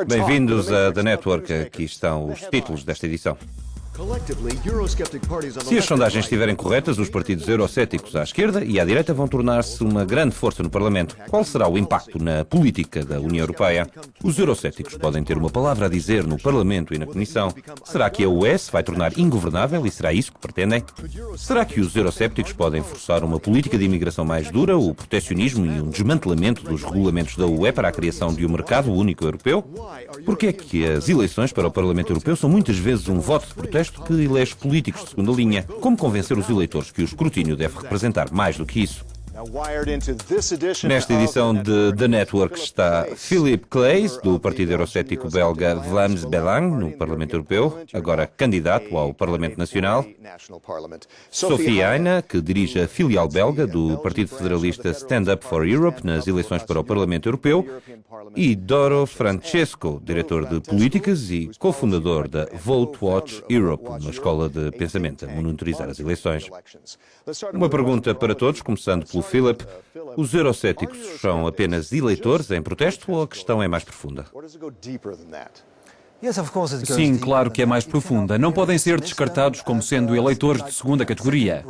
Bem-vindos a The Network. Aqui estão os títulos desta edição. Se as sondagens estiverem corretas, os partidos eurocéticos à esquerda e à direita vão tornar-se uma grande força no Parlamento. Qual será o impacto na política da União Europeia? Os eurocéticos podem ter uma palavra a dizer no Parlamento e na Comissão. Será que a UE se vai tornar ingovernável e será isso que pretendem? Será que os eurocéticos podem forçar uma política de imigração mais dura, o protecionismo e um desmantelamento dos regulamentos da UE para a criação de um mercado único europeu? Por é que as eleições para o Parlamento Europeu são muitas vezes um voto de protesto que elege políticos de segunda linha? Como convencer os eleitores que o escrutínio deve representar mais do que isso? Nesta edição de The Network está Philippe Claes, do partido eurocético belga Vlaams Belang, no Parlamento Europeu, agora candidato ao Parlamento Nacional. Sophie Heine, que dirige a filial belga do Partido Federalista Stand Up for Europe nas eleições para o Parlamento Europeu. E Doro Francesco, diretor de políticas e cofundador da Vote Watch Europe, uma escola de pensamento a monitorizar as eleições. Uma pergunta para todos, começando pelo Philip. Os eurocéticos são apenas eleitores em protesto ou a questão é mais profunda? Sim, claro que é mais profunda. Não podem ser descartados como sendo eleitores de segunda categoria.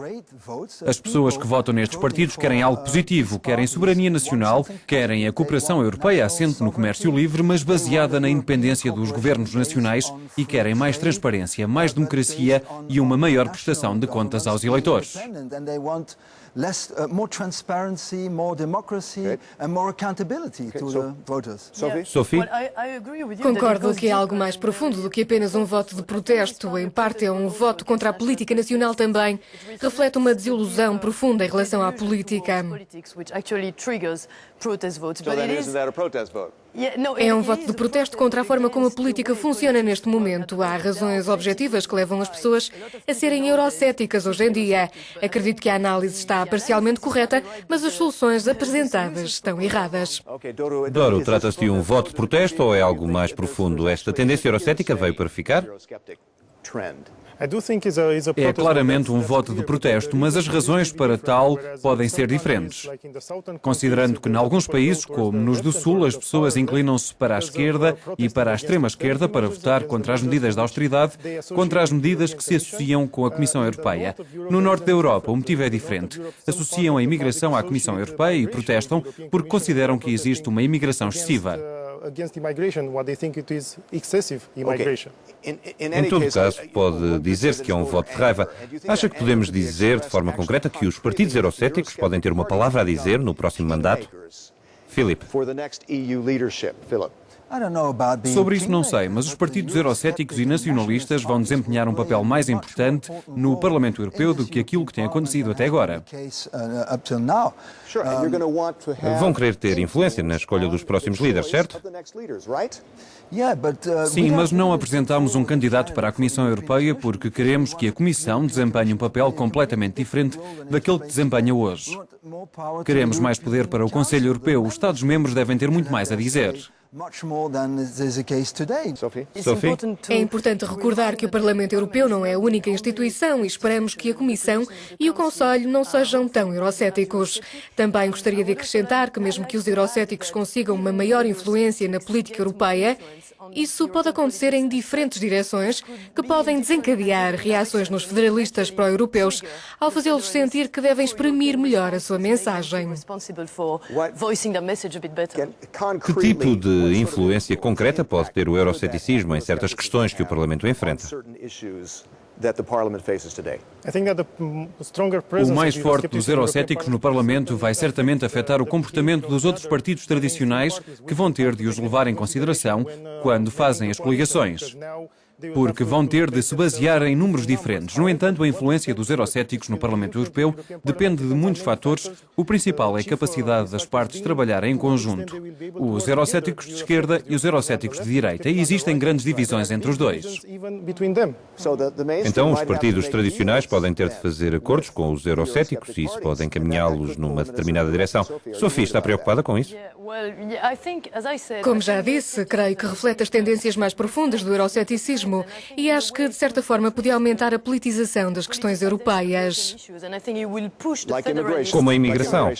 As pessoas que votam nestes partidos querem algo positivo, querem soberania nacional, querem a cooperação europeia assente no comércio livre, mas baseada na independência dos governos nacionais, e querem mais transparência, mais democracia e uma maior prestação de contas aos eleitores. More transparency, more democracy and more accountability to the voters. Sophie? Concordo que é algo mais profundo do que apenas um voto de protesto. Em parte é um voto contra a política nacional também. Reflete uma desilusão profunda em relação à política. É um voto de protesto contra a forma como a política funciona neste momento. Há razões objetivas que levam as pessoas a serem eurocéticas hoje em dia. Acredito que a análise está parcialmente correta, mas as soluções apresentadas estão erradas. Doro, trata-se de um voto de protesto ou é algo mais profundo? Esta tendência eurocética veio para ficar? É claramente um voto de protesto, mas as razões para tal podem ser diferentes. Considerando que, em alguns países, como nos do Sul, as pessoas inclinam-se para a esquerda e para a extrema-esquerda para votar contra as medidas de austeridade, contra as medidas que se associam com a Comissão Europeia. No norte da Europa, o motivo é diferente. Associam a imigração à Comissão Europeia e protestam porque consideram que existe uma imigração excessiva. Em todo caso, pode dizer-se que é um voto de raiva. Acha que podemos dizer de forma concreta que os partidos eurocéticos podem ter uma palavra a dizer no próximo mandato? Philip. Sobre isso não sei, mas os partidos eurocéticos e nacionalistas vão desempenhar um papel mais importante no Parlamento Europeu do que aquilo que tem acontecido até agora. Vão querer ter influência na escolha dos próximos líderes, certo? Sim, mas não apresentamos um candidato para a Comissão Europeia porque queremos que a Comissão desempenhe um papel completamente diferente daquele que desempenha hoje. Queremos mais poder para o Conselho Europeu. Os Estados-membros devem ter muito mais a dizer. Sophie? É importante recordar que o Parlamento Europeu não é a única instituição e esperamos que a Comissão e o Conselho não sejam tão eurocéticos. Também gostaria de acrescentar que mesmo que os eurocéticos consigam uma maior influência na política europeia, isso pode acontecer em diferentes direções que podem desencadear reações nos federalistas pró-europeus ao fazê-los sentir que devem exprimir melhor a sua mensagem. Que tipo de influência concreta pode ter o euroceticismo em certas questões que o Parlamento enfrenta? O mais forte dos eurocéticos no Parlamento vai certamente afetar o comportamento dos outros partidos tradicionais que vão ter de os levar em consideração quando fazem as coligações. Porque vão ter de se basear em números diferentes. No entanto, a influência dos eurocéticos no Parlamento Europeu depende de muitos fatores. O principal é a capacidade das partes trabalharem em conjunto. Os eurocéticos de esquerda e os eurocéticos de direita. E existem grandes divisões entre os dois. Então, os partidos tradicionais podem ter de fazer acordos com os eurocéticos e isso pode encaminhá-los numa determinada direção. Sophie, está preocupada com isso? Como já disse, creio que reflete as tendências mais profundas do euroceticismo e acho que, de certa forma, podia aumentar a politização das questões europeias. Como a imigração.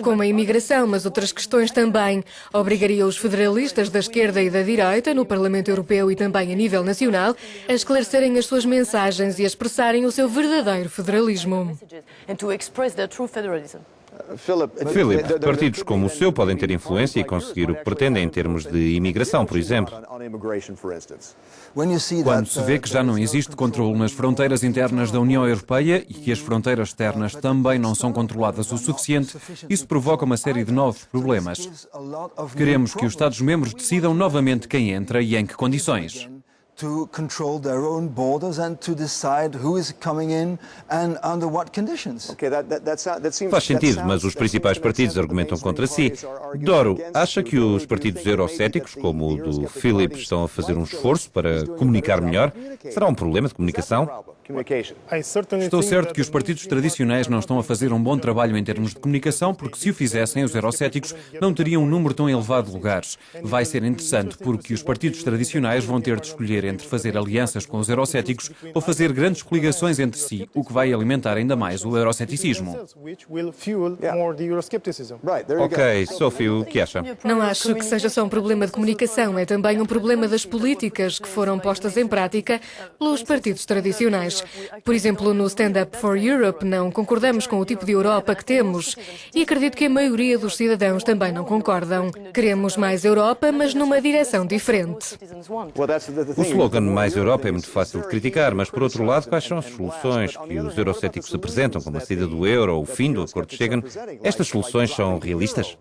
Como a imigração, mas outras questões também. Obrigaria os federalistas da esquerda e da direita, no Parlamento Europeu e também a nível nacional, a esclarecerem as suas mensagens e a expressarem o seu verdadeiro federalismo. Philip, partidos como o seu podem ter influência e conseguir o que pretendem em termos de imigração, por exemplo. Quando se vê que já não existe controle nas fronteiras internas da União Europeia e que as fronteiras externas também não são controladas o suficiente, isso provoca uma série de novos problemas. Queremos que os Estados-membros decidam novamente quem entra e em que condições. To control their own borders and to decide who is coming in and under what conditions. Faz sentido, mas os principais partidos argumentam contra si. Doro, acha que os partidos eurocéticos, como o do Philip, estão a fazer um esforço para comunicar melhor? Será um problema de comunicação? Estou certo que os partidos tradicionais não estão a fazer um bom trabalho em termos de comunicação, porque se o fizessem, os eurocéticos não teriam um número tão elevado de lugares. Vai ser interessante, porque os partidos tradicionais vão ter de escolher entre fazer alianças com os eurocéticos ou fazer grandes coligações entre si, o que vai alimentar ainda mais o euroceticismo. Ok, Sophie, o que acha? Não acho que seja só um problema de comunicação, é também um problema das políticas que foram postas em prática pelos partidos tradicionais. Por exemplo, no Stand Up for Europe não concordamos com o tipo de Europa que temos e acredito que a maioria dos cidadãos também não concordam. Queremos mais Europa, mas numa direção diferente. O slogan Mais Europa é muito fácil de criticar, mas por outro lado, quais são as soluções que os eurocéticos apresentam, como a saída do euro ou o fim do acordo de Schengen? Estas soluções são realistas?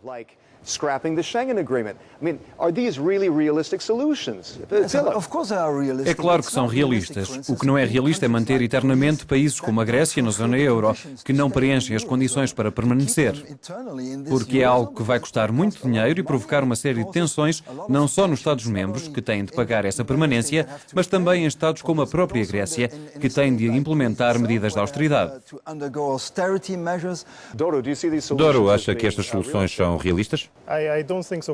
Scrapping the Schengen Agreement. I mean, are these really realistic solutions? É claro que são realistas. O que não é realista é manter eternamente países como a Grécia na zona euro, que não preenchem as condições para permanecer. Porque é algo que vai custar muito dinheiro e provocar uma série de tensões, não só nos Estados-membros, que têm de pagar essa permanência, mas também em Estados como a própria Grécia, que têm de implementar medidas de austeridade. Doro, acha que estas soluções são realistas?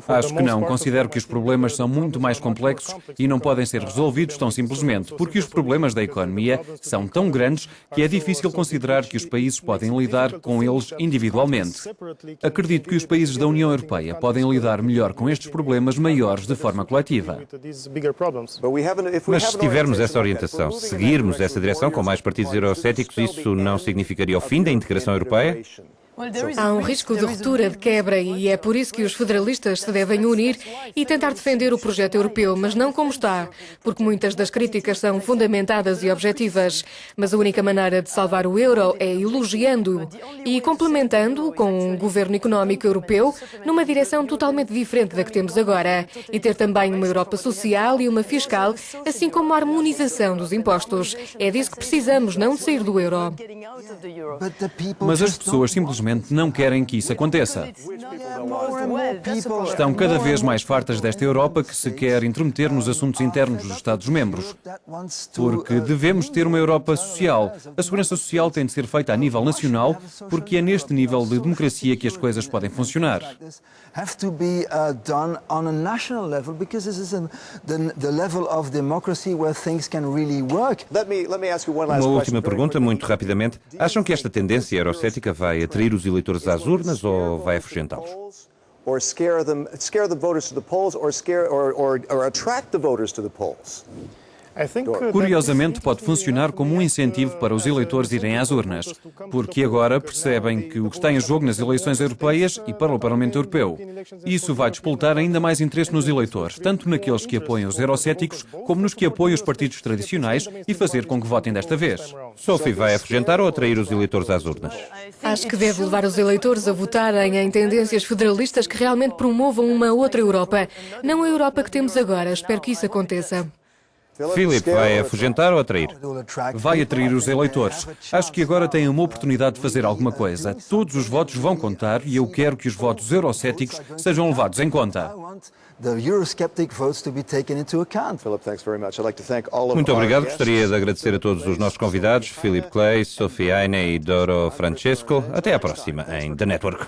Acho que não. Considero que os problemas são muito mais complexos e não podem ser resolvidos tão simplesmente, porque os problemas da economia são tão grandes que é difícil considerar que os países podem lidar com eles individualmente. Acredito que os países da União Europeia podem lidar melhor com estes problemas maiores de forma coletiva. Mas se tivermos essa orientação, se seguirmos essa direção com mais partidos eurocéticos, isso não significaria o fim da integração europeia? Há um risco de ruptura, de quebra, e é por isso que os federalistas se devem unir e tentar defender o projeto europeu, mas não como está, porque muitas das críticas são fundamentadas e objetivas. Mas a única maneira de salvar o euro é elogiando-o e complementando-o com um governo económico europeu numa direção totalmente diferente da que temos agora, e ter também uma Europa social e uma fiscal, assim como a harmonização dos impostos. É disso que precisamos, não de sair do euro. Mas as pessoas simplesmente não querem que isso aconteça. Estão cada vez mais fartas desta Europa que se quer intrometer nos assuntos internos dos Estados-membros. Porque devemos ter uma Europa social. A segurança social tem de ser feita a nível nacional, porque é neste nível de democracia que as coisas podem funcionar. Uma última pergunta, muito rapidamente. Acham que esta tendência eurocética vai atrair os eleitores às urnas ou vai afugentá-los? Or scare the voters to the polls, or attract the voters to the polls? Curiosamente, pode funcionar como um incentivo para os eleitores irem às urnas, porque agora percebem que o que está em jogo nas eleições europeias e para o Parlamento Europeu. Isso vai despoltar ainda mais interesse nos eleitores, tanto naqueles que apoiam os eurocéticos, como nos que apoiam os partidos tradicionais, e fazer com que votem desta vez. Sophie, vai afugentar ou atrair os eleitores às urnas? Acho que deve levar os eleitores a votarem em tendências federalistas que realmente promovam uma outra Europa, não a Europa que temos agora. Espero que isso aconteça. Philip, vai afugentar ou atrair? Vai atrair os eleitores. Acho que agora têm uma oportunidade de fazer alguma coisa. Todos os votos vão contar e eu quero que os votos eurocéticos sejam levados em conta. Muito obrigado. Gostaria de agradecer a todos os nossos convidados, Philip Clay, Sophie Heine e Doro Francesco. Até à próxima em The Network.